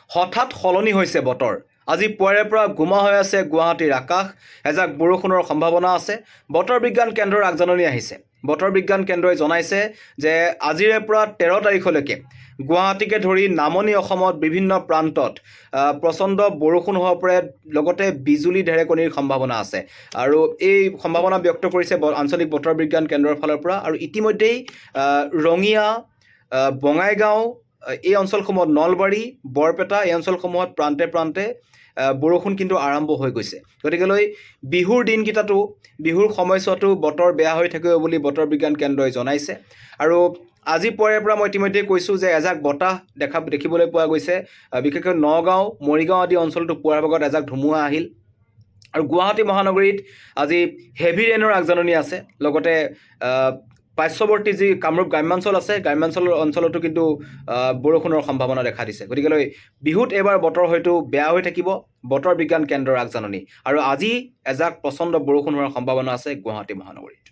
হঠাৎ সলনি হৈছে বতৰ। আজি পুৱাৰে পৰা গোমা হৈ আছে গুৱাহাটীৰ আকাশ। এজাক বৰষুণৰ সম্ভাৱনা আছে। বতৰ বিজ্ঞান কেন্দ্ৰৰ আগজাননী আহিছে। বতৰ বিজ্ঞান কেন্দ্ৰই জনাইছে যে আজিৰে পৰা 13 তাৰিখলৈকে গুৱাহাটীকে ধৰি নামনি অসমত বিভিন্ন প্ৰান্তত প্ৰচণ্ড বৰষুণ হ'ব পাৰে, লগতে বিজুলী ঢেৰেকনিৰ সম্ভাৱনা আছে। আৰু এই সম্ভাৱনা ব্যক্ত কৰিছে আঞ্চলিক বতৰ বিজ্ঞান কেন্দ্ৰৰ ফালৰ পৰা। আৰু ইতিমধ্যেই ৰঙিয়া, বঙাইগাঁও, এই অঞ্চলসমূহত নলবাৰী, বৰপেটা, এই অঞ্চলসমূহত প্ৰান্তে প্ৰান্তে বৰষুণ কিন্তু আৰম্ভ হৈ গৈছে। গতিকেলৈ বিহুৰ দিনকেইটাতো, বিহুৰ সময়ছোৱাতো বতৰ বেয়া হৈ থাকিব বুলি বতৰ বিজ্ঞান কেন্দ্ৰই জনাইছে। আৰু আজি পুৱাৰে পৰা মই ইতিমধ্যে কৈছোঁ যে এজাক বতাহ দেখিবলৈ পোৱা গৈছে। বিশেষকৈ নগাঁও, মৰিগাঁও আদি অঞ্চলতো পুৱাৰ ভাগত এজাক ধুমুহা আহিল। আৰু গুৱাহাটী মহানগৰীত আজি হেভি ৰেইনৰ আগজাননী আছে। লগতে পাৰ্শ্বৱৰ্তী যি কামৰূপ গ্ৰাম্যাঞ্চল আছে, গ্ৰাম্যাঞ্চলৰ অঞ্চলতো কিন্তু বৰষুণৰ সম্ভাৱনা দেখা দিছে। গতিকেলৈ বিহুত এইবাৰ বতৰ হয়তো বেয়া হৈ থাকিব, বতৰ বিজ্ঞান কেন্দ্ৰৰ আগজাননী। আৰু আজি এজাক প্ৰচণ্ড বৰষুণ হোৱাৰ সম্ভাৱনা আছে গুৱাহাটী মহানগৰীত।